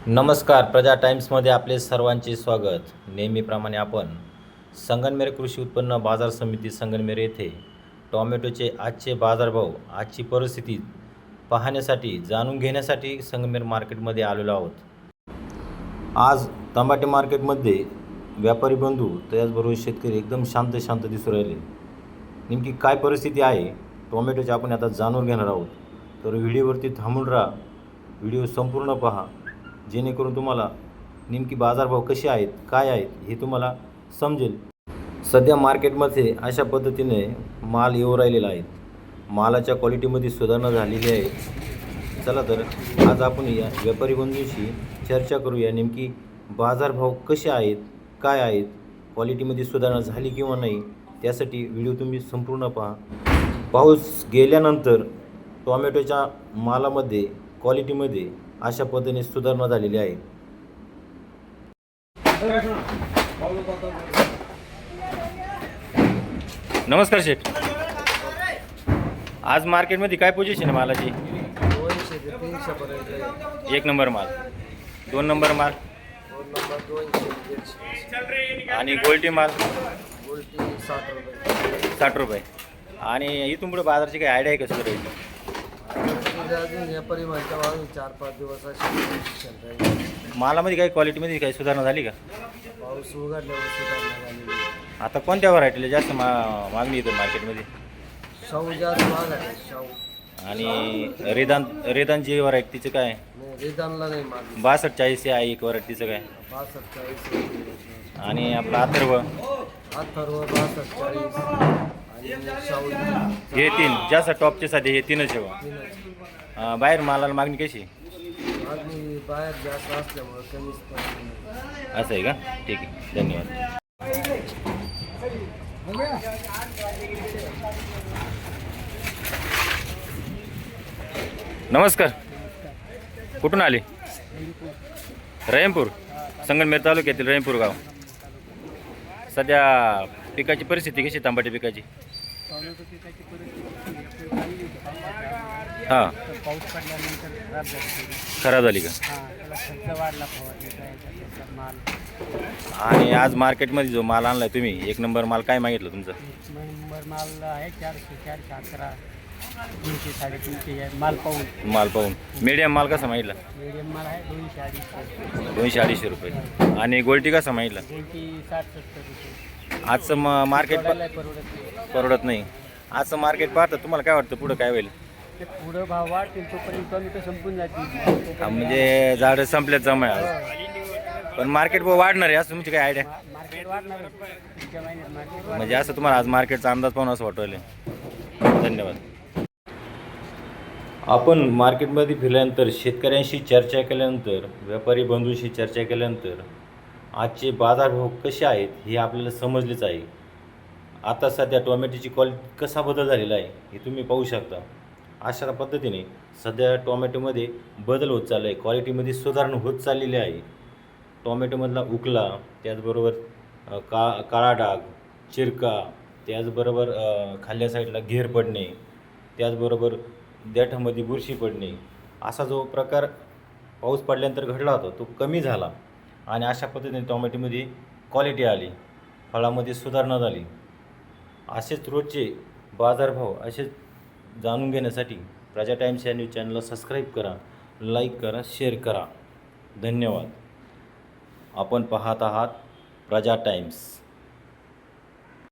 नमस्कार. प्रजा टाइम्समध्ये आपले सर्वांचे स्वागत. नेहमीप्रमाणे आपण संगमनेर कृषी उत्पन्न बाजार समिती संगमनेर येथे टोमॅटोचे आजचे बाजारभाव, आजची परिस्थिती पाहण्यासाठी, जाणून घेण्यासाठी संगमनेर मार्केटमध्ये आलेलो आहोत. आज टमाटे मार्केटमध्ये व्यापारी बंधू त्याचबरोबर शेतकरी एकदम शांत दिसू राहिले. नेमकी काय परिस्थिती आहे टोमॅटोची आपण आता जाणून घेणार आहोत. तर व्हिडिओवरती थांबून राहा, व्हिडिओ संपूर्ण पहा, जेणेकरून तुम्हाला नेमकी बाजारभाव कसे आहेत, काय आहेत हे तुम्हाला समजेल. सध्या मार्केटमध्ये अशा पद्धतीने माल येऊ राहिलेला आहे. मालाच्या क्वालिटीमध्ये सुधारणा झालेली आहे. चला तर आज आपण या व्यापारी बंधूंशी चर्चा करूया. नेमकी बाजारभाव कसे आहेत, काय आहेत, क्वालिटीमध्ये सुधारणा झाली किंवा नाही, त्यासाठी व्हिडिओ तुम्ही संपूर्ण पहा. पाऊस गेल्यानंतर टोमॅटोच्या मालामध्ये, क्वालिटीमध्ये अशा पद्धतीने सुधारणा झालेली आहे. नमस्कार शेठ. आज मार्केटमध्ये काय पोझिशन आहे मालाची? 200 ते 300 पर्यंत. 1 नंबर माल, 2 नंबर माल 2 नंबर 200 150. आणि गोल्टी माल उलटी 60 रुपये. 60 रुपये. आणि इथून पुढे बाजारची काही आयडिया आहे का सुरू? अजून व्यापारी म्हणता अजून 4-5 दिवस अशी मालामध्ये काही क्वालिटीमध्ये काही सुधारणा झाली का? पाऊस उघडल्यावर सुधारणा झालेली. आता कोणत्या व्हरायटीला जास्त मागणी येते मार्केटमध्ये? शाहू जास्त महाग आहे. शाहू आणि रेदान जी व्हरायटी तिचं काय? नाही, रिदानला नाही मागणी. 62-40 आहे एक व्हरायटी, तिचं काय? 62-40. आणि आपला अथर्व अथर्व 62-40 आणि शाहू हे 3 जास्त टॉपचे साठी हे 3च आहे बा. 3. बाहेर मालाला मागणी कशी? मागणी बाहेर जास्त असल्यामुळे कमीच पडते. असं आहे का? ठीक आहे, धन्यवाद. नमस्कार. कुठून आले? रहीमपूर, संगमनेर तालुक्यातील रहीमपूर गाव. सध्या पिकाची परिस्थिती कशी, टमाटे पिकाची? हां, पाऊस पडल्यानंतर खराब झाली का? खर्च वाढला माल. आणि आज मार्केटमध्ये जो माल आणलाय तुम्ही, 1 नंबर माल, काय मागितलं तुमचं? नंबर माल आहे 400-411, 300, 350 माल पाहून. माल पाहून मीडियम माल कसा मागितला? मीडियम माल आहे 200-250. 200-250 रुपये. आणि गोल्टी कसा मागितला? उलटी 60-70 रुपये. आजचं मार्केट परवडत परवडत नाही. आजचं मार्केट पाहतं तुम्हाला काय वाटतं पुढं काय होईल? ते पुढं भाव वाढतील तोपर्यंत कमी तर संपून जातील. म्हणजे झाडं संपल्यात जमा आहे. पण मार्केट वाढणार आहे असं तुमची काय आयडिया? मार्केट वाढणार पुढच्या महिन्यात मार्केट. म्हणजे असं तुम्हाला आज मार्केटचा अंदाज पाहून असं वाटवलं. धन्यवाद. आपण मार्केटमध्ये फिरल्यानंतर, शेतकऱ्यांशी चर्चा केल्यानंतर, व्यापारी बंधूंशी चर्चा केल्यानंतर आजचे बाजारभाव कसे आहेत हे आपल्याला समजलेच आहे. आता सध्या टोमॅटोची क्वालिटी कसा बदल झालेला आहे हे तुम्ही पाहू शकता. अशा पद्धतीने सध्या टोमॅटोमध्ये बदल होत चालला आहे, क्वालिटीमध्ये सुधारणा होत चाललेली आहे. टोमॅटोमधला उकला, त्याचबरोबर काळा डाग, चिरका, त्याचबरोबर खाल्ल्या साईडला घेर पडणे, त्याचबरोबर देठामध्ये बुरशी पडणे, असा जो प्रकार पाऊस पडल्यानंतर घडला होता तो कमी झाला. आणि अशा पद्धतीने टोमॅटोमध्ये क्वालिटी आली, फळामध्ये सुधारणा झाली. असेच रोजचे बाजारभाव असेच जाणून घेण्यासाठी प्रजा टाइम्स या न्यूज चॅनलला सबस्क्राईब करा, लाईक करा, शेअर करा. धन्यवाद. आपण पाहत आहात प्रजा टाइम्स.